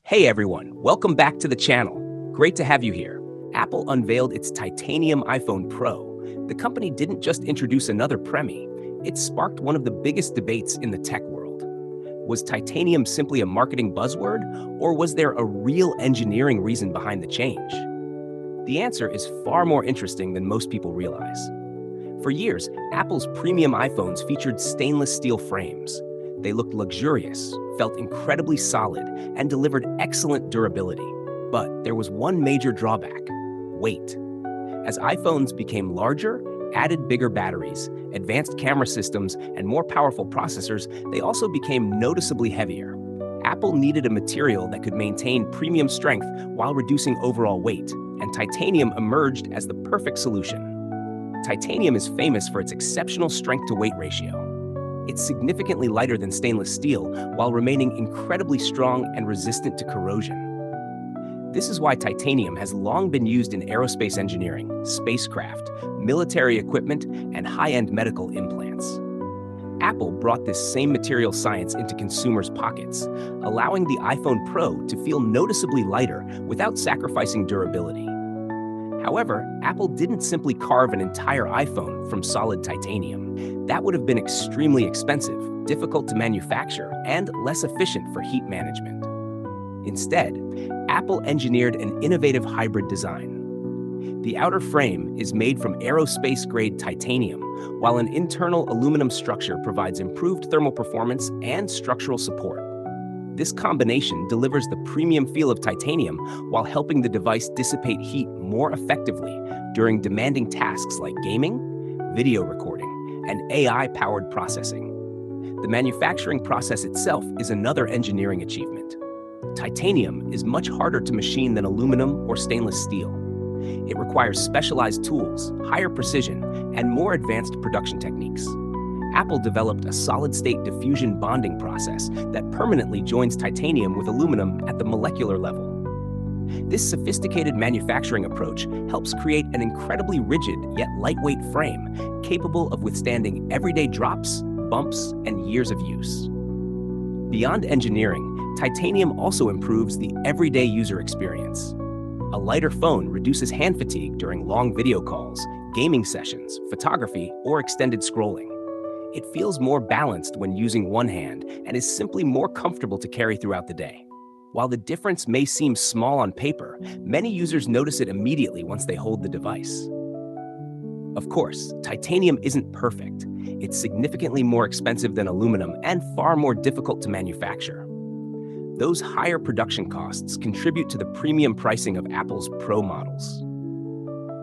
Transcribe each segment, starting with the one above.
Hey everyone, welcome back to the channel. Great to have you here. Apple unveiled its titanium iPhone Pro. The company didn't just introduce another Premi, it sparked one of the biggest debates in the tech world. Was titanium simply a marketing buzzword, or was there a real engineering reason behind the change? The answer is far more interesting than most people realize. For years, Apple's premium iPhones featured stainless steel frames. They looked luxurious, felt incredibly solid, and delivered excellent durability. But there was one major drawback: weight. As iPhones became larger, added bigger batteries, advanced camera systems, and more powerful processors, they also became noticeably heavier. Apple needed a material that could maintain premium strength while reducing overall weight, and titanium emerged as the perfect solution. Titanium is famous for its exceptional strength-to-weight ratio. It's significantly lighter than stainless steel while remaining incredibly strong and resistant to corrosion. This is why titanium has long been used in aerospace engineering, spacecraft, military equipment, and high-end medical implants. Apple brought this same material science into consumers' pockets, allowing the iPhone Pro to feel noticeably lighter without sacrificing durability. However, Apple didn't simply carve an entire iPhone from solid titanium. That would have been extremely expensive, difficult to manufacture, and less efficient for heat management. Instead, Apple engineered an innovative hybrid design. The outer frame is made from aerospace-grade titanium, while an internal aluminum structure provides improved thermal performance and structural support. This combination delivers the premium feel of titanium while helping the device dissipate heat more effectively during demanding tasks like gaming, video recording, and AI-powered processing. The manufacturing process itself is another engineering achievement. Titanium is much harder to machine than aluminum or stainless steel. It requires specialized tools, higher precision, and more advanced production techniques. Apple developed a solid-state diffusion bonding process that permanently joins titanium with aluminum at the molecular level. This sophisticated manufacturing approach helps create an incredibly rigid yet lightweight frame capable of withstanding everyday drops, bumps, and years of use. Beyond engineering, titanium also improves the everyday user experience. A lighter phone reduces hand fatigue during long video calls, gaming sessions, photography, or extended scrolling. It feels more balanced when using one hand and is simply more comfortable to carry throughout the day. While the difference may seem small on paper, many users notice it immediately once they hold the device. Of course, titanium isn't perfect. It's significantly more expensive than aluminum and far more difficult to manufacture. Those higher production costs contribute to the premium pricing of Apple's Pro models.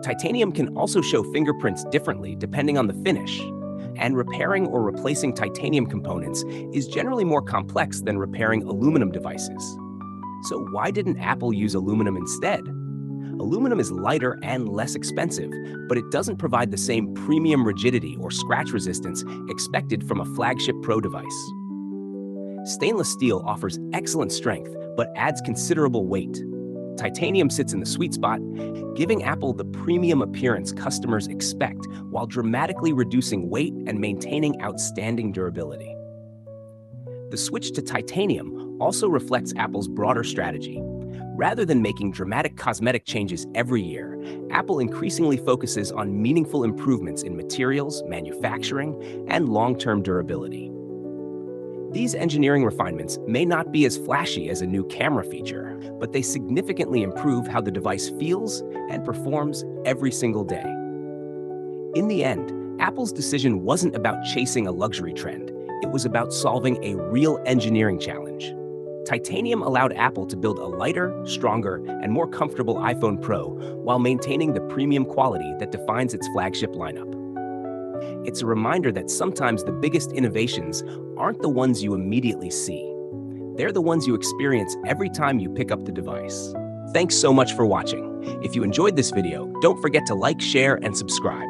Titanium can also show fingerprints differently depending on the finish, and repairing or replacing titanium components is generally more complex than repairing aluminum devices. So why didn't Apple use aluminum instead? Aluminum is lighter and less expensive, but it doesn't provide the same premium rigidity or scratch resistance expected from a flagship Pro device. Stainless steel offers excellent strength, but adds considerable weight. Titanium sits in the sweet spot, giving Apple the premium appearance customers expect while dramatically reducing weight and maintaining outstanding durability. The switch to titanium also reflects Apple's broader strategy. Rather than making dramatic cosmetic changes every year, Apple increasingly focuses on meaningful improvements in materials, manufacturing, and long-term durability. These engineering refinements may not be as flashy as a new camera feature, but they significantly improve how the device feels and performs every single day. In the end, Apple's decision wasn't about chasing a luxury trend. It was about solving a real engineering challenge. Titanium allowed Apple to build a lighter, stronger, and more comfortable iPhone Pro while maintaining the premium quality that defines its flagship lineup. It's a reminder that sometimes the biggest innovations aren't the ones you immediately see. They're the ones you experience every time you pick up the device. Thanks so much for watching. If you enjoyed this video, don't forget to like, share, and subscribe.